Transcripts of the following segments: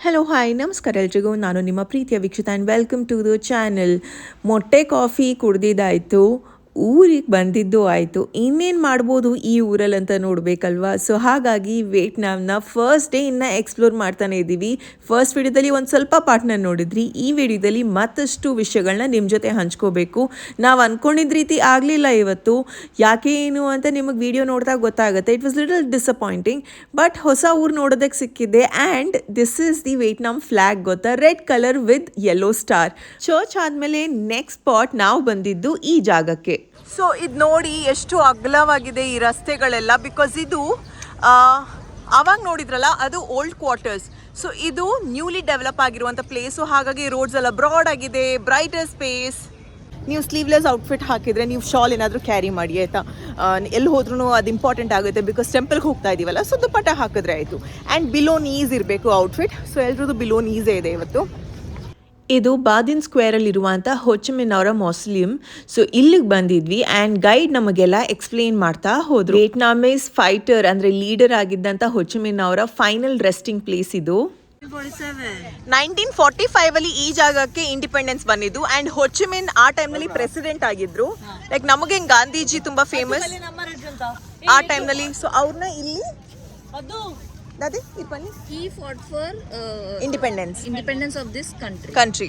Hello hi ನಮಸ್ಕಾರ ಎಲ್ರಿಗೂ, ನಾನು ನಿಮ್ಮ ಪ್ರೀತಿಯ Vikshita and welcome to the channel. ಮೊಟ್ಟೆ ಕಾಫಿ ಕುಡ್ದಿದ್ದಾಯಿತು, ಊರಿಗೆ ಬಂದಿದ್ದು ಆಯಿತು, ಇನ್ನೇನು ಮಾಡ್ಬೋದು ಈ ಊರಲ್ಲಿ ಅಂತ ನೋಡಬೇಕಲ್ವಾ. ಸೊ ಹಾಗಾಗಿ ವಿಯೆಟ್ನಾಂನ ಫಸ್ಟ್ ಡೇ ಇನ್ನು ಎಕ್ಸ್ಪ್ಲೋರ್ ಮಾಡ್ತಾನೆ ಇದ್ದೀವಿ. ಫಸ್ಟ್ ವಿಡಿಯೋದಲ್ಲಿ ಒಂದು ಸ್ವಲ್ಪ ಪಾರ್ಟ್ನ ನೋಡಿದ್ರಿ, ಈ ವಿಡಿಯೋದಲ್ಲಿ ಮತ್ತಷ್ಟು ವಿಷಯಗಳನ್ನ ನಿಮ್ಮ ಜೊತೆ ಹಂಚ್ಕೋಬೇಕು. ನಾವು ಅಂದ್ಕೊಂಡಿದ್ದ ರೀತಿ ಆಗಲಿಲ್ಲ ಇವತ್ತು, ಯಾಕೆ ಏನು ಅಂತ ನಿಮಗೆ ವಿಡಿಯೋ ನೋಡಿದಾಗ ಗೊತ್ತಾಗುತ್ತೆ. It was little disappointing, but ಹೊಸ ಊರು ನೋಡೋದಕ್ಕೆ ಸಿಕ್ಕಿದೆ. And this is the Vietnam flag, ಗೊತ್ತಾ, red colour with yellow star. Church ಆದಮೇಲೆ ನೆಕ್ಸ್ಟ್ ಸ್ಪಾಟ್ ನಾವು ಬಂದಿದ್ದು ಈ ಜಾಗಕ್ಕೆ. ಸೊ ಇದು ನೋಡಿ ಎಷ್ಟು ಅಗಲವಾಗಿದೆ ಈ ರಸ್ತೆಗಳೆಲ್ಲ, ಬಿಕಾಸ್ ಇದು ಆವಾಗ ನೋಡಿದ್ರಲ್ಲ ಅದು ಓಲ್ಡ್ ಕ್ವಾರ್ಟರ್ಸ್. ಸೊ ಇದು ನ್ಯೂಲಿ ಡೆವಲಪ್ ಆಗಿರುವಂಥ ಪ್ಲೇಸು, ಹಾಗಾಗಿ ರೋಡ್ಸ್ ಎಲ್ಲ ಬ್ರಾಡ್ ಆಗಿದೆ, ಬ್ರೈಟರ್ ಸ್ಪೇಸ್. ನೀವು ಸ್ಲೀವ್ಲೆಸ್ ಔಟ್ಫಿಟ್ ಹಾಕಿದರೆ ನೀವು ಶಾಲ್ ಏನಾದರೂ ಕ್ಯಾರಿ ಮಾಡಿ ಆಯಿತಾ, ಎಲ್ಲಿ ಹೋದ್ರೂ ಅದು ಇಂಪಾರ್ಟೆಂಟ್ ಆಗುತ್ತೆ, ಬಿಕಾಸ್ ಟೆಂಪಲ್ಗೆ ಹೋಗ್ತಾ ಇದ್ದೀವಲ್ಲ. ಸೊ ದುಪ್ಪಟ್ಟ ಹಾಕಿದ್ರೆ ಆಯಿತು. ಆ್ಯಂಡ್ ಬಿಲೋ ನೀಸ್ ಇರಬೇಕು ಔಟ್ಫಿಟ್. ಸೊ ಎಲ್ರದ್ದು ಬಿಲೋ ನೀಸೇ ಇದೆ ಇವತ್ತು. ಇದು ಬಾದಿನ್ ಸ್ಕ್ವೇರಲ್ಲಿರುವಂಥ ಹೊಚಿಮಿನ್ ಅವರ ಮೌಸೋಲಿಯಂ. ಸೊ ಇಲ್ಲಿಗೆ ಬಂದಿದ್ವಿ ಆ್ಯಂಡ್ ಗೈಡ್ ನಮಗೆಲ್ಲ ಎಕ್ಸ್ಪ್ಲೇನ್ ಮಾಡ್ತಾ ಹೋದ್ರು. ವಿಯೆಟ್ನಾಮೀಸ್ ಫೈಟರ್ ಅಂದರೆ ಲೀಡರ್ ಆಗಿದ್ದಂಥ ಹೊಚಿಮಿನ್ ಅವರ ಫೈನಲ್ ರೆಸ್ಟಿಂಗ್ ಪ್ಲೇಸ್ ಇದು. 1945 ಅಲ್ಲಿ ಈ ಜಾಗಕ್ಕೆ ಇಂಡಿಪೆಂಡೆನ್ಸ್ ಬಂದಿದ್ದು. ಆ್ಯಂಡ್ ಹೊಚಿಮಿನ್ ಆ ಟೈಮ್ನಲ್ಲಿ ಪ್ರೆಸಿಡೆಂಟ್ ಆಗಿದ್ರು. ಲೈಕ್ ನಮಗೆ ಗಾಂಧೀಜಿ ತುಂಬ ಫೇಮಸ್ ಆ ಟೈಮ್ನಲ್ಲಿ. ಸೊ ಅವ್ರನ್ನ ಇಲ್ಲಿ He fought for independence of this country.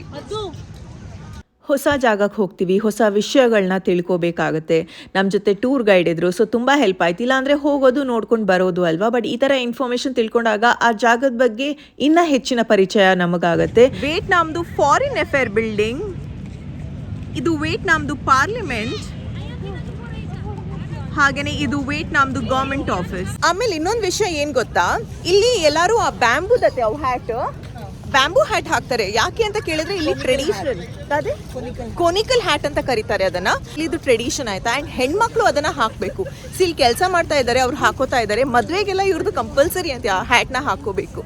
ಹೊಸ ಜಾಗಕ್ಕೆ ಹೋಗ್ತೀವಿ, ಹೊಸ ವಿಷಯಗಳನ್ನ ತಿಳ್ಕೊಬೇಕಾಗತ್ತೆ. ನಮ್ಮ ಜೊತೆ ಟೂರ್ ಗೈಡ್ ಇದ್ರು, ಸೊ ತುಂಬ ಹೆಲ್ಪ್ ಆಯ್ತು. ಇಲ್ಲ ಅಂದರೆ ಹೋಗೋದು ನೋಡ್ಕೊಂಡು ಬರೋದು ಅಲ್ವಾ. ಬಟ್ ಈ ಥರ ಇನ್ಫಾರ್ಮೇಷನ್ ತಿಳ್ಕೊಂಡಾಗ ಆ ಜಾಗದ ಬಗ್ಗೆ ಇನ್ನೂ ಹೆಚ್ಚಿನ ಪರಿಚಯ ನಮಗಾಗತ್ತೆ. ವಿಯೆಟ್ನಾಮ್ದು ಫಾರಿನ್ ಅಫೇರ್ ಬಿಲ್ಡಿಂಗ್ ಇದು, ವಿಯೆಟ್ನಾಮ್ದು ಪಾರ್ಲಿಮೆಂಟ್, ಹಾಗೇನೆ ಇದು ವಿಯೆಟ್ನಾಮ್ದು ಗವರ್ಮೆಂಟ್ ಆಫೀಸ್. ಆಮೇಲೆ ಇನ್ನೊಂದು ವಿಷಯ ಏನು ಗೊತ್ತಾ, ಇಲ್ಲಿ ಎಲ್ಲರೂ ಆ ಬ್ಯಾಂಬೂದತ್ತೆ ಅವು ಬ್ಯಾಂಬೂ ಹ್ಯಾಟ್ ಹಾಕ್ತಾರೆ. ಯಾಕೆ ಅಂತ ಕೇಳಿದ್ರೆ ಇಲ್ಲಿ ಟ್ರೆಡಿಷನ್, ಅದೇ ಕೋನಿಕಲ್ ಹ್ಯಾಟ್ ಅಂತ ಕರೀತಾರೆ ಅದನ್ನ. ಇದು ಟ್ರೆಡಿಷನ್ ಆಯ್ತಾ. ಆ್ಯಂಡ್ ಹೆಣ್ಮಕ್ಳು ಅದನ್ನ ಹಾಕಬೇಕು. ಇಲ್ಲಿ ಕೆಲಸ ಮಾಡ್ತಾ ಇದ್ದಾರೆ, ಅವ್ರು ಹಾಕೋತಾ ಇದ್ದಾರೆ. ಮದುವೆಗೆಲ್ಲ ಇವ್ರದ್ದು ಕಂಪಲ್ಸರಿ ಅಂತ ಆ ಹ್ಯಾಟ್ನ ಹಾಕೋಬೇಕು.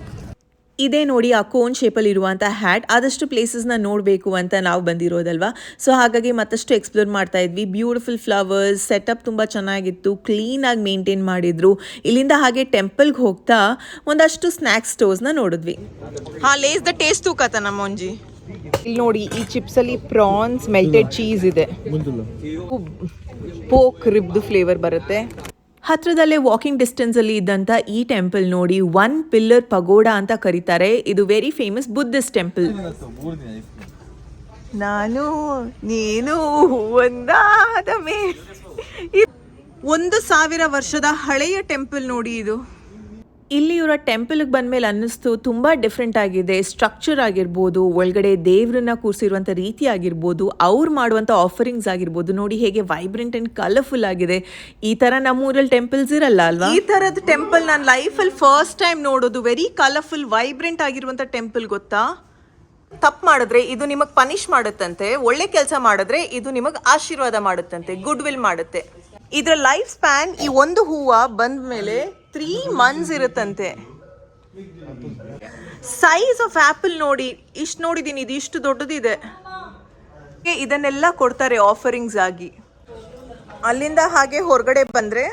ಇದೇ ನೋಡಿ ಆ ಕೋನ್ ಶೇಪಲ್ಲಿ ಇರುವಂಥ ಹ್ಯಾಟ್. ಆದಷ್ಟು ಪ್ಲೇಸಸ್ನ ನೋಡಬೇಕು ಅಂತ ನಾವು ಬಂದಿರೋದಲ್ವಾ. ಸೊ ಹಾಗಾಗಿ ಮತ್ತಷ್ಟು ಎಕ್ಸ್ಪ್ಲೋರ್ ಮಾಡ್ತಾ ಇದ್ವಿ. ಬ್ಯೂಟಿಫುಲ್ ಫ್ಲವರ್ಸ್, ಸೆಟಪ್ ತುಂಬ ಚೆನ್ನಾಗಿತ್ತು, ಕ್ಲೀನಾಗಿ ಮೇಂಟೈನ್ ಮಾಡಿದ್ರು. ಇಲ್ಲಿಂದ ಹಾಗೆ ಟೆಂಪಲ್ಗೆ ಹೋಗ್ತಾ ಒಂದಷ್ಟು ಸ್ನ್ಯಾಕ್ಸ್ ಸ್ಟೋರ್ಸ್ನ ನೋಡಿದ್ವಿ. ಲೇಸ್ ದ ಟೇಸ್ಟ್ ತೂಕತ್ತ ನಮ್ಮ ಒಂಜಿ. ಇಲ್ಲಿ ನೋಡಿ ಈ ಚಿಪ್ಸಲ್ಲಿ ಪ್ರಾನ್ಸ್, ಮೆಲ್ಟೆಡ್ ಚೀಸ್ ಇದೆ, ಪೋಕ್ ರಿಬ್ದು ಫ್ಲೇವರ್ ಬರುತ್ತೆ. ಹತ್ರದಲ್ಲೇ ವಾಕಿಂಗ್ ಡಿಸ್ಟೆನ್ಸಲ್ಲಿ ಇದ್ದಂಥ ಈ ಟೆಂಪಲ್ ನೋಡಿ, 1 ಪಿಲ್ಲರ್ ಪಗೋಡಾ ಅಂತ ಕರೀತಾರೆ. ಇದು ವೆರಿ ಫೇಮಸ್ ಬುದ್ಧಿಸ್ಟ್ ಟೆಂಪಲ್. ನಾನು ನೀನು ಒಂದಾದ ಮೇಲೆ 1000 ವರ್ಷದ ಹಳೆಯ ಟೆಂಪಲ್ ನೋಡಿ ಇದು. ಇಲ್ಲಿ ಇವರ ಟೆಂಪಲ್ಗೆ ಬಂದಮೇಲೆ ಅನ್ನಿಸ್ತು ತುಂಬ ಡಿಫ್ರೆಂಟ್ ಆಗಿದೆ. ಸ್ಟ್ರಕ್ಚರ್ ಆಗಿರ್ಬೋದು, ಒಳಗಡೆ ದೇವ್ರನ್ನ ಕೂರಿಸಿರುವಂಥ ರೀತಿ ಆಗಿರ್ಬೋದು, ಅವ್ರು ಮಾಡುವಂಥ ಆಫರಿಂಗ್ಸ್ ಆಗಿರ್ಬೋದು, ನೋಡಿ ಹೇಗೆ ವೈಬ್ರೆಂಟ್ ಆ್ಯಂಡ್ ಕಲರ್ಫುಲ್ ಆಗಿದೆ. ಈ ಥರ ನಮ್ಮೂರಲ್ಲಿ ಟೆಂಪಲ್ಸ್ ಇರಲ್ಲ ಅಲ್ವಾ. ಈ ಥರದ ಟೆಂಪಲ್ ನಾನು ಲೈಫಲ್ಲಿ ಫಸ್ಟ್ ಟೈಮ್ ನೋಡೋದು. ವೆರಿ ಕಲರ್ಫುಲ್, ವೈಬ್ರೆಂಟ್ ಆಗಿರುವಂಥ ಟೆಂಪಲ್, ಗೊತ್ತಾ. ತಪ್ಪು ಮಾಡಿದ್ರೆ ಇದು ನಿಮಗೆ ಪನಿಷ್ ಮಾಡುತ್ತಂತೆ, ಒಳ್ಳೆ ಕೆಲಸ ಮಾಡಿದ್ರೆ ಇದು ನಿಮಗೆ ಆಶೀರ್ವಾದ ಮಾಡುತ್ತಂತೆ, ಗುಡ್ ವಿಲ್ ಮಾಡುತ್ತೆ. ಇದರ ಲೈಫ್ ಸ್ಪ್ಯಾನ್ ಈ ಒಂದು ಹೂವು ಬಂದ ಮೇಲೆ 3 months ಇರುತ್ತಂತೆ. ಸೈಜ್ ಆಫ್ ಆ್ಯಪಲ್ ನೋಡಿ, ಇಷ್ಟು ನೋಡಿದ್ದೀನಿ, ಇದು ಇಷ್ಟು ದೊಡ್ಡದಿದೆ. ಇದನ್ನೆಲ್ಲ ಕೊಡ್ತಾರೆ ಆಫರಿಂಗ್ಸ್ ಆಗಿ. ಅಲ್ಲಿಂದ ಹಾಗೆ ಹೊರಗಡೆ ಬಂದರೆ,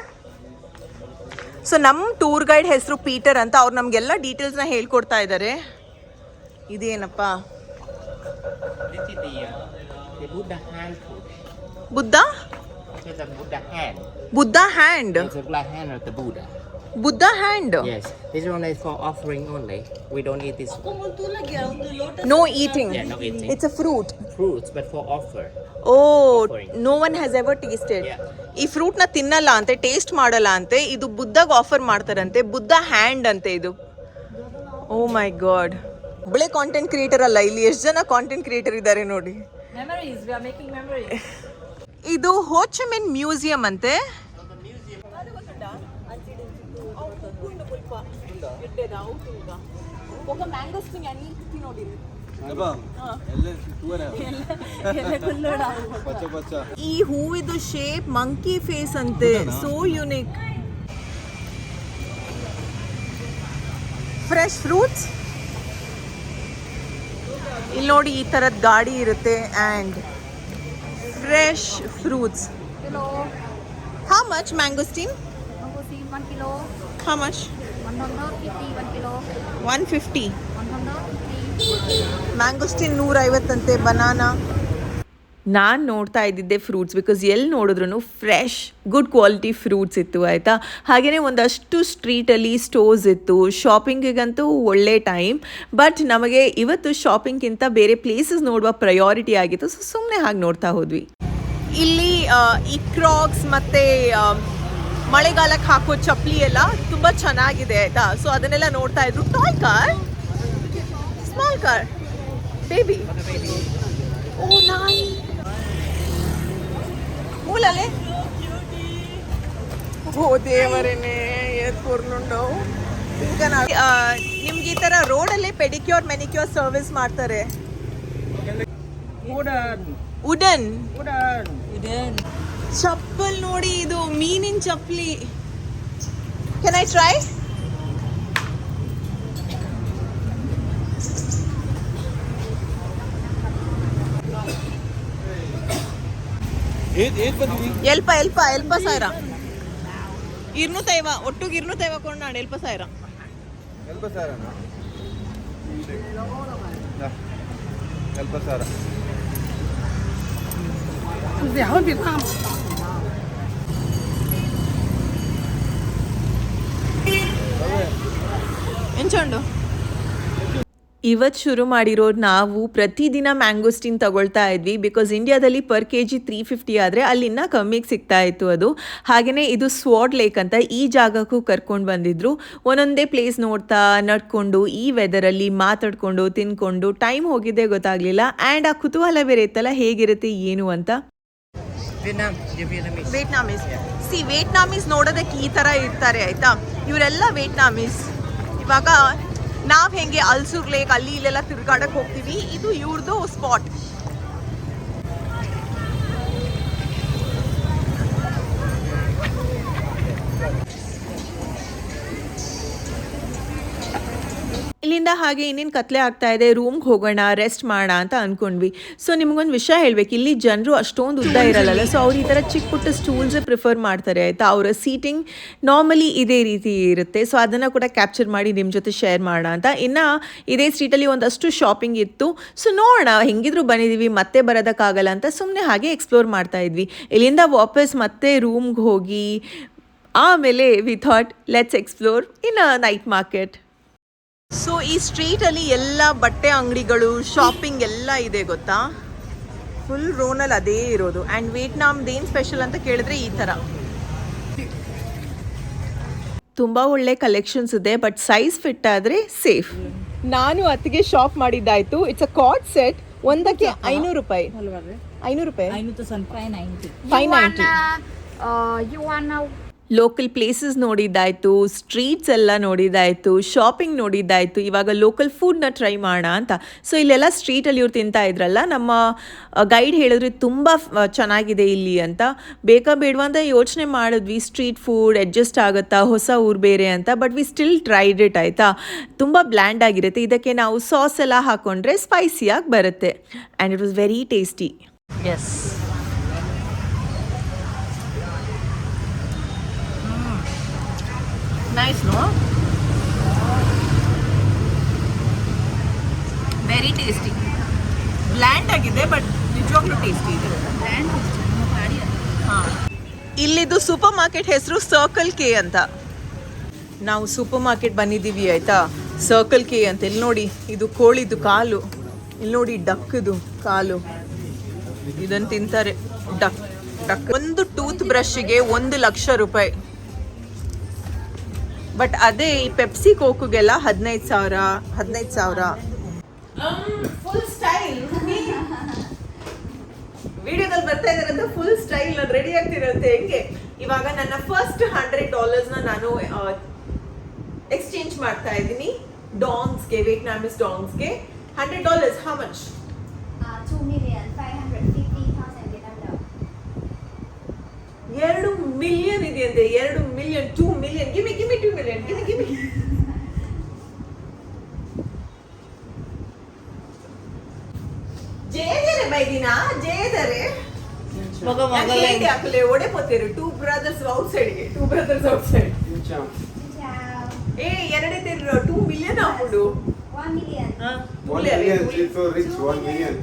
ಸೊ ನಮ್ಮ ಟೂರ್ ಗೈಡ್ ಹೆಸರು ಪೀಟರ್ ಅಂತ, ಅವ್ರು ನಮಗೆಲ್ಲ ಡೀಟೇಲ್ಸ್ನ ಹೇಳ್ಕೊಡ್ತಾ ಇದ್ದಾರೆ. ಇದೇನಪ್ಪ, Buddha Buddha hand. It's a black hand of the Buddha. Buddha hand. Yes, this one is for offering only. We don't eat this one. No eating. Yeah, no eating. It's a fruit. Fruits, but for offer. Oh, Offering. no one has ever tasted. Yeah. ಈ ಫ್ರೂಟ್ನ ತಿನ್ನಲ್ಲ ಅಂತೆ, taste ಮಾಡಲ್ಲ ಅಂತೆ. ಇದು ಬುದ್ಧಗೆ offer ಮಾಡ್ತಾರಂತೆ. Buddha hand ಅಂತೆ ಇದು. ಓ ಮೈ god. ಒಳ್ಳೆ ಕಾಂಟೆಂಟ್ ಕ್ರಿಯೇಟರ್ ಅಲ್ಲ, ಇಲ್ಲಿ ಎಷ್ಟು ಜನ ಕಾಂಟೆಂಟ್ ಕ್ರಿಯೇಟರ್ ಇದ್ದಾರೆ ನೋಡಿ. Memories, we are making memories. ಇದು ಹೋಚಿಮಿನ್ ಮ್ಯೂಸಿಯಂ ಅಂತೆ. ಈ ಹೂವಿದು ಶೇಪ್ ಮಂಕಿ ಫೇಸ್ ಅಂತೆ, ಸೋ ಯುನಿಕ್. ಫ್ರೆಶ್ ಫ್ರೂಟ್ಸ್ ಇಲ್ಲಿ ನೋಡಿ, ಈ ತರದ ಗಾಡಿ ಇರುತ್ತೆ. And fresh fruits. Hello. How much mangosteen? Mangosteen 1 kilo. How much? 150 1 kilo. 150. 100. Mangosteen 150 banana. ನಾನು ನೋಡ್ತಾ ಇದ್ದಿದ್ದೆ ಫ್ರೂಟ್ಸ್, ಬಿಕಾಸ್ ಎಲ್ಲಿ ನೋಡಿದ್ರು ಫ್ರೆಶ್ ಗುಡ್ ಕ್ವಾಲಿಟಿ ಫ್ರೂಟ್ಸ್ ಇತ್ತು ಆಯಿತಾ. ಹಾಗೆಯೇ ಒಂದಷ್ಟು ಸ್ಟ್ರೀಟಲ್ಲಿ ಸ್ಟೋರ್ಸ್ ಇತ್ತು. ಶಾಪಿಂಗಿಗಂತೂ ಒಳ್ಳೆ ಟೈಮ್, ಬಟ್ ನಮಗೆ ಇವತ್ತು ಶಾಪಿಂಗ್ಗಿಂತ ಬೇರೆ ಪ್ಲೇಸಸ್ ನೋಡುವ ಪ್ರಯಾರಿಟಿ ಆಗಿತ್ತು. ಸೊ ಸುಮ್ಮನೆ ಹಾಗೆ ನೋಡ್ತಾ ಹೋದ್ವಿ. ಇಲ್ಲಿ ಈ ಕ್ರಾಕ್ಸ್ ಮತ್ತು ಮಳೆಗಾಲಕ್ಕೆ ಹಾಕೋ ಚಪ್ಪಲಿ ಎಲ್ಲ ತುಂಬ ಚೆನ್ನಾಗಿದೆ ಆಯಿತಾ. ಸೊ ಅದನ್ನೆಲ್ಲ ನೋಡ್ತಾ ಇದ್ರು. Toy car, small car, baby. ಓ ನಾಯಿ ಮೂಲಲೆ. ಓ ದೇವರೇನೆ ಎತ್ಕೊರ್ನುಂಡವು. ನಿಮ್ಗೆ ಈ ಥರ ರೋಡಲ್ಲೇ ಪೆಡಿಕ್ಯೂರ್ ಮೆನಿಕ್ಯೂರ್ ಸರ್ವಿಸ್ ಮಾಡ್ತಾರೆ. ವುಡನ್ ಚಪ್ಪಲ್ ನೋಡಿ, ಇದು ಮೀನಿನ ಚಪ್ಪಲಿ. Can I try? ಎಲ್ಪ ಸಾವಿರ 250 ಒಟ್ಟಿಗೆ 250 ಕೊಂಡು ನಾನು ಎಲ್ಪ ಸಾವಿರ. ಎಂಚಂಡು ಇವತ್ತು ಶುರು ಮಾಡಿರೋದು ನಾವು ಪ್ರತಿದಿನ ಮ್ಯಾಂಗೋಸ್ಟಿನ್ ತಗೊಳ್ತಾ ಇದ್ವಿ. ಬಿಕಾಸ್ ಇಂಡಿಯಾದಲ್ಲಿ ಪರ್ kg 350 ಆದರೆ ಅಲ್ಲಿನ್ನ ಕಮ್ಮಿಗೆ ಸಿಗ್ತಾ ಇತ್ತು ಅದು. ಹಾಗೆಯೇ ಇದು ಸ್ವಾಡ್ ಲೇಕ್ ಅಂತ ಈ ಜಾಗಕ್ಕೂ ಕರ್ಕೊಂಡು ಬಂದಿದ್ರು. ಒಂದೊಂದೇ ಪ್ಲೇಸ್ ನೋಡ್ತಾ ನಡ್ಕೊಂಡು ಈ ವೆದರಲ್ಲಿ ಮಾತಾಡ್ಕೊಂಡು ತಿನ್ಕೊಂಡು ಟೈಮ್ ಹೋಗಿದ್ದೇ ಗೊತ್ತಾಗಲಿಲ್ಲ. ಆ್ಯಂಡ್ ಆ ಕುತೂಹಲ ಬೇರೆ ಇತ್ತಲ್ಲ, ಹೇಗಿರುತ್ತೆ ಏನು ಅಂತ. ವೇಟ್ನಾಮೀಸ್ ನೋಡೋದಕ್ಕೆ ಈ ಥರ ಇರ್ತಾರೆ ಆಯಿತಾ. ಇವರೆಲ್ಲ ವೇಟ್ನಾಮೀಸ್. ಇವಾಗ ನಾವು ಹೆಂಗೆ ಅಲ್ಸೂರ್ ಲೇಕ್ ಅಲ್ಲಿ ಇಲ್ಲೆಲ್ಲ ತಿರ್ಗಾಡಕ್ಕೆ ಹೋಗ್ತೀವಿ, ಇದು ಇವ್ರದ್ದು ಸ್ಪಾಟ್. ಇಲ್ಲಿಂದ ಹಾಗೆ ಇನ್ನೇನು ಕತ್ಲೆ ಆಗ್ತಾ ಇದೆ, ರೂಮ್ಗೆ ಹೋಗೋಣ, ರೆಸ್ಟ್ ಮಾಡೋಣ ಅಂತ ಅಂದ್ಕೊಂಡ್ವಿ. ಸೊ ನಿಮಗೊಂದು ವಿಷಯ ಹೇಳ್ಬೇಕು, ಇಲ್ಲಿ ಜನರು ಅಷ್ಟೊಂದು ಉದ್ದ ಇರಲ್ಲ. ಸೊ ಅವ್ರು ಈ ಥರ ಚಿಕ್ಕ ಪುಟ್ಟ ಸ್ಟೂಲ್ಸೇ ಪ್ರಿಫರ್ ಮಾಡ್ತಾರೆ ಆಯಿತಾ. ಅವರ ಸೀಟಿಂಗ್ ನಾರ್ಮಲಿ ಇದೇ ರೀತಿ ಇರುತ್ತೆ. ಸೊ ಅದನ್ನು ಕೂಡ ಕ್ಯಾಪ್ಚರ್ ಮಾಡಿ ನಿಮ್ಮ ಜೊತೆ ಶೇರ್ ಮಾಡೋಣ ಅಂತ. ಇನ್ನು ಇದೇ ಸ್ಟ್ರೀಟಲ್ಲಿ ಒಂದಷ್ಟು ಶಾಪಿಂಗ್ ಇತ್ತು. ಸೊ ನೋಡೋಣ, ಹೆಂಗಿದ್ರು ಬಂದಿದ್ದೀವಿ, ಮತ್ತೆ ಬರೋದಕ್ಕಾಗಲ್ಲ ಅಂತ ಸುಮ್ಮನೆ ಹಾಗೆ ಎಕ್ಸ್ಪ್ಲೋರ್ ಮಾಡ್ತಾ ಇದ್ವಿ. ಇಲ್ಲಿಂದ ವಾಪಸ್ ಮತ್ತೆ ರೂಮ್ಗೆ ಹೋಗಿ ಆಮೇಲೆ we thought let's explore in a night market. So ಈ ಸ್ಟ್ರೀಟಲ್ಲಿ ಎಲ್ಲ ಬಟ್ಟೆ ಅಂಗಡಿಗಳು, ಶಾಪಿಂಗ್ ಎಲ್ಲ ಇದೆ ಗೊತ್ತಾ. ಫುಲ್ ರೋನಲ್ಲಿ ಅದೇ ಇರೋದು. ಆ್ಯಂಡ್ ವಿಯೆಟ್ನಾಮ್ದೇನು ಸ್ಪೆಷಲ್ ಅಂತ ಕೇಳಿದ್ರೆ ಈ ಥರ ತುಂಬ ಒಳ್ಳೆ ಕಲೆಕ್ಷನ್ಸ್ ಇದೆ, ಬಟ್ ಸೈಜ್ ಫಿಟ್ ಆದರೆ ಸೇಫ್. ನಾನು ಅತ್ತಿಗೆ ಶಾಪ್ ಮಾಡಿದ್ದಾಯಿತು. ಇಟ್ಸ್ ಅ ಕಾರ್ಡ್ ಸೆಟ್, ಒಂದಕ್ಕೆ 500 ರೂಪಾಯಿ. 500 ರೂಪಾಯಿ, 590. ಲೋಕಲ್ ಪ್ಲೇಸಸ್ ನೋಡಿದ್ದಾಯಿತು, ಸ್ಟ್ರೀಟ್ಸ್ ಎಲ್ಲ ನೋಡಿದ್ದಾಯಿತು, ಶಾಪಿಂಗ್ ನೋಡಿದ್ದಾಯಿತು. ಇವಾಗ ಲೋಕಲ್ ಫುಡ್ನ ಟ್ರೈ ಮಾಡೋಣ ಅಂತ. ಸೊ ಇಲ್ಲೆಲ್ಲ ಸ್ಟ್ರೀಟಲ್ಲಿ ಇವ್ರು ತಿಂತಾ ಇದ್ರಲ್ಲ, ನಮ್ಮ ಗೈಡ್ ಹೇಳಿದ್ರು ತುಂಬ ಚೆನ್ನಾಗಿದೆ ಇಲ್ಲಿ ಅಂತ. ಬೇಕಾ ಬೇಡವಾ ಅಂತ ಯೋಚನೆ ಮಾಡಿದ್ವಿ, ಸ್ಟ್ರೀಟ್ ಫುಡ್ ಅಡ್ಜಸ್ಟ್ ಆಗುತ್ತಾ, ಹೊಸ ಊರು ಬೇರೆ ಅಂತ. But we still tried it ಆಯಿತಾ. ತುಂಬ ಬ್ಲ್ಯಾಂಡ್ ಆಗಿರುತ್ತೆ. ಇದಕ್ಕೆ ನಾವು ಸಾಸ್ ಎಲ್ಲ ಹಾಕ್ಕೊಂಡ್ರೆ ಸ್ಪೈಸಿಯಾಗಿ ಬರುತ್ತೆ. And it was very tasty. Yes, nice no, very tasty. Bland ಆಗಿದೆ ಬಟ್ ನಿಜವಾಗ್ಲೂ ಟೇಸ್ಟಿ ಇದೆ. ಹಾಂ, ಇಲ್ಲಿದ್ದು ಸೂಪರ್ ಮಾರ್ಕೆಟ್ ಹೆಸರು ಸರ್ಕಲ್ ಕೆ ಅಂತ. ನಾವು ಸೂಪರ್ ಮಾರ್ಕೆಟ್ ಬಂದಿದ್ದೀವಿ ಆಯಿತಾ. ಸರ್ಕಲ್ ಕೆ ಅಂತ. ಇಲ್ಲಿ ನೋಡಿ, ಇದು ಕೋಳಿದು ಕಾಲು. ಇಲ್ಲಿ ನೋಡಿ ಡಕ್ದು ಕಾಲು, ಇದನ್ನು ತಿಂತಾರೆ. ಡಕ್ ಒಂದು ಟೂತ್ ಬ್ರಷ್ಗೆ 1 ಲಕ್ಷ ರೂಪಾಯಿ. ಬಟ್ ಅದೇ ಈ ಪೆಪ್ಸಿ ಕೋಕ್ಗೆಲ್ಲ 15,000. ಫುಲ್ ಸ್ಟೈಲ್ ವಿಡಿಯೋದಲ್ಲಿ ಬರ್ತಾ ಇದಾರಂತ ಫುಲ್ ಸ್ಟೈಲ್ ನಾನು ರೆಡಿ ಆಗ್ತಿರುತ್ತೆ. ಹೆಂಗೆ ಇವಾಗ ನನ್ನ ಫಸ್ಟ್ $100 ನಾನು ಎಕ್ಸ್ಚೇಂಜ್ ಮಾಡ್ತಾ ಇದ್ದೀನಿ ಡಾಂಗ್ಸ್ಗೆ, ವಿಯೆಟ್ನಾಮೀಸ್ ಡಾಂಗ್ಸ್ಗೆ. $100 ಹೌ ಮಚ್? 2 ಮಿಲಿಯನ್ ಇದೆಯಂತೆ. 2 million, 2 million. Give me 2 million. Give me. ಜಯದರೆ ಬೈದಿನಾ, ಜಯದರೆ ಹಾಕಲೆ ಓಡೇಪೋತೀರು. 2 ಬ್ರದರ್ಸ್ ಔಟ್ಸೈಡ್ಗೆ, 2 ಬ್ರದರ್ಸ್ ಔಟ್ಸೈಡ್. ಏ ಎರಡೇ 2 ಮಿಲಿಯನ್ ಹಾಕೊಂಡು 1 million. 1 million, she's so rich, 1 million.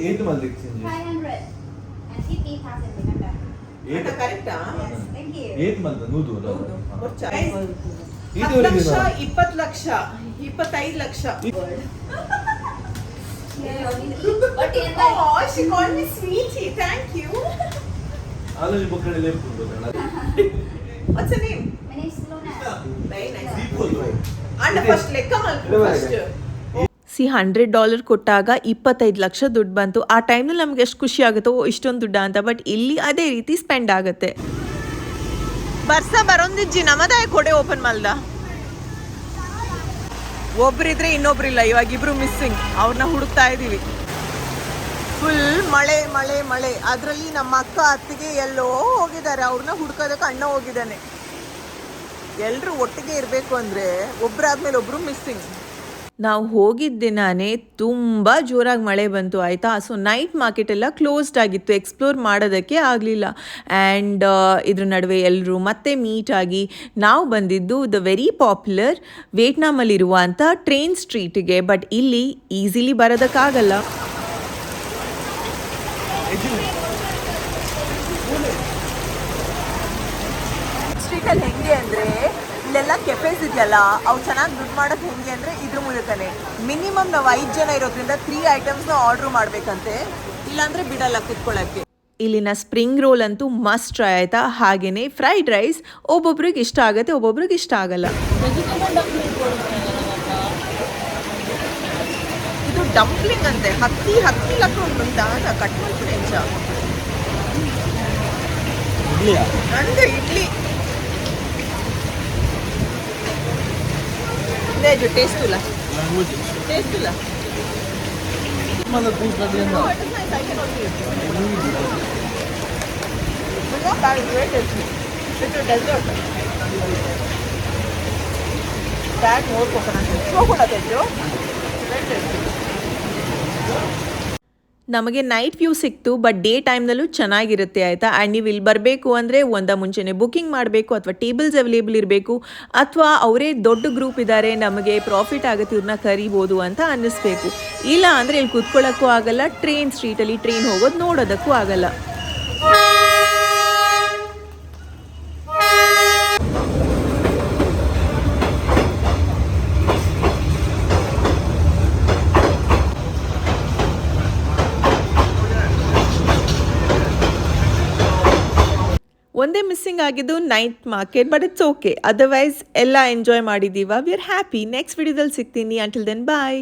ಏತ್ ಮಲ್ದಿಕ್ ಸಿಂಜಿ 550,000, remember? ಏತ್ ಕರೆಕ್ಟಾ Yes, thank you. ಏತ್ ಮಲ್ದ ನೂದು ಇದು 10 lakh 20 lakh 25 lakh But in the Oh, she called me sweetie. Thank you. ಆಲೋಚನೆ ಬಕ್ಕಡೆ ಲೇಪು What's her name? my name is Luna. Very nice. ದೀಪೋದು And first ಲೆಕ್ಕ ಮಲ್ಕೊ first. $100 ಕೊಟ್ಟಾಗ 25 ಲಕ್ಷ ದುಡ್ಡು ಬಂತು. ಆ ಟೈಮ್ನಲ್ಲಿ ನಮ್ಗೆ ಎಷ್ಟು ಖುಷಿ ಆಗುತ್ತೋ ಇಷ್ಟೊಂದು ದುಡ್ಡ ಅಂತ. ಬಟ್ ಇಲ್ಲಿ ಅದೇ ರೀತಿ ಸ್ಪೆಂಡ್ ಆಗುತ್ತೆ. ಬರ್ಸ ಬರೋಂದಿಜ್ಜಿ ನಮ್ಮದೇ ಕೊಡೆ ಓಪನ್ ಮಲ್ದ ಒಬ್ರಿದ್ರೆ ಇನ್ನೊಬ್ರಿಲ್ಲ. ಇವಾಗ ಇಬ್ರು ಮಿಸ್ಸಿಂಗ್. ಅವ್ರನ್ನ ಹುಡುಕ್ತಾ ಇದೀವಿ. ಫುಲ್ ಮಳೆ ಮಳೆ ಮಳೆ. ಅದರಲ್ಲಿ ನಮ್ಮ ಅಕ್ಕ ಅತ್ತಿಗೆ ಎಲ್ಲೋ ಹೋಗಿದ್ದಾರೆ. ಅವ್ರನ್ನ ಹುಡ್ಕೋದಕ್ಕೆ ಅಣ್ಣ ಹೋಗಿದ್ದಾನೆ. ಎಲ್ಲರೂ ಒಟ್ಟಿಗೆ ಇರಬೇಕು ಅಂದರೆ ಒಬ್ಬರಾದ್ಮೇಲೆ ಒಬ್ಬರು ಮಿಸ್ಸಿಂಗ್. ನಾವು ಹೋಗಿದ್ದ ದಿನಾನೇ ತುಂಬ ಜೋರಾಗಿ ಮಳೆ ಬಂತು ಆಯಿತಾ. ಸೊ ನೈಟ್ ಮಾರ್ಕೆಟ್ ಎಲ್ಲ ಕ್ಲೋಸ್ಡ್ ಆಗಿತ್ತು. ಎಕ್ಸ್ಪ್ಲೋರ್ ಮಾಡೋದಕ್ಕೆ ಆಗಲಿಲ್ಲ. ಆ್ಯಂಡ್ ಇದ್ರ ನಡುವೆ ಎಲ್ಲರೂ ಮತ್ತೆ ಮೀಟ್ ಆಗಿ ನಾವು ಬಂದಿದ್ದು ದ ವೆರಿ ಪಾಪ್ಯುಲರ್ ವಿಯೆಟ್ನಾಮಲ್ಲಿರುವಂಥ ಟ್ರೈನ್ ಸ್ಟ್ರೀಟಿಗೆ. ಬಟ್ ಇಲ್ಲಿ ಈಸಿಲಿ ಬರೋದಕ್ಕಾಗಲ್ಲ. ಸ್ಟ್ರೀಟಲ್ಲಿ ಹೆಂಗೆ ಅಂದರೆ ಇಲ್ಲೆಲ್ಲ ಕೆಫೆಸ್ ಇದೆಯಲ್ಲ, ಅವು ಚೆನ್ನಾಗಿ ದುಡ್ಡು ಮಾಡೋದು ಹೆಂಗೆ ಅಂದರೆ ಇದ್ರ ಮೂಲಕನೇ. ಮಿನಿಮಮ್ ನಾವು 5 ಜನ ಇರೋದ್ರಿಂದ 3 ಐಟಮ್ಸ್ನ ಆರ್ಡ್ರ್ ಮಾಡಬೇಕಂತೆ, ಇಲ್ಲಾಂದರೆ ಬಿಡಲ್ಲ ಕುತ್ಕೊಳ್ಳೋಕ್ಕೆ. ಇಲ್ಲಿನ ಸ್ಪ್ರಿಂಗ್ ರೋಲ್ ಅಂತೂ ಮಸ್ಟ್ ಟ್ರೈ ಆಯಿತಾ. ಹಾಗೆಯೇ ಫ್ರೈಡ್ ರೈಸ್ ಒಬ್ಬೊಬ್ರಿಗೆ ಇಷ್ಟ ಆಗುತ್ತೆ, ಒಬ್ಬೊಬ್ರಿಗೆ ಇಷ್ಟ ಆಗಲ್ಲ. ಇದು ಡಂಪ್ಲಿಂಗ್ ಅಂತೆ. ಹತ್ತಿ ಲಕ್ಕ ಉಂಟಾ ಕಟ್ ಮಾಡ್ತೀನಿ ಹೆಂಚ ನಂದು ಇಡ್ಲಿ जो टेस्ट तुला टेस्ट तुला मला तू सगळ्यांना ನಮಗೆ ನೈಟ್ ವ್ಯೂ ಸಿಕ್ತು. ಬಟ್ ಡೇ ಟೈಮ್ನಲ್ಲೂ ಚೆನ್ನಾಗಿರುತ್ತೆ ಆಯಿತಾ. ಆ್ಯಂಡ್ ನೀವು ಇಲ್ಲಿ ಬರಬೇಕು ಅಂದರೆ ಮುಂಚೆನೇ ಬುಕ್ಕಿಂಗ್ ಮಾಡಬೇಕು, ಅಥವಾ ಟೇಬಲ್ಸ್ ಅವೈಲೇಬಲ್ ಇರಬೇಕು, ಅಥವಾ ಅವರೇ ದೊಡ್ಡ ಗ್ರೂಪ್ ಇದ್ದಾರೆ ನಮಗೆ ಪ್ರಾಫಿಟ್ ಆಗುತ್ತೆ ಇವ್ರನ್ನ ಕರಿಬೋದು ಅಂತ ಅನ್ನಿಸ್ಬೇಕು. ಇಲ್ಲ ಅಂದರೆ ಇಲ್ಲಿ ಕೂತ್ಕೊಳ್ಳೋಕ್ಕೂ ಆಗಲ್ಲ. ಟ್ರೈನ್ ಸ್ಟ್ರೀಟಲ್ಲಿ ಟ್ರೈನ್ ಹೋಗೋದು ನೋಡೋದಕ್ಕೂ ಆಗಲ್ಲ. ಒಂದೇ ಮಿಸ್ಸಿಂಗ್ ಆಗಿದ್ದು night market. But it's okay. Otherwise ಎಲ್ಲ ಎಂಜಾಯ್ ಮಾಡಿದ್ದೀವ. We are happy. ನೆಕ್ಸ್ಟ್ ವಿಡಿಯೋದಲ್ಲಿ ಸಿಗ್ತೀನಿ. ಅಂಟಿಲ್ ದೆನ್ ಬಾಯ್.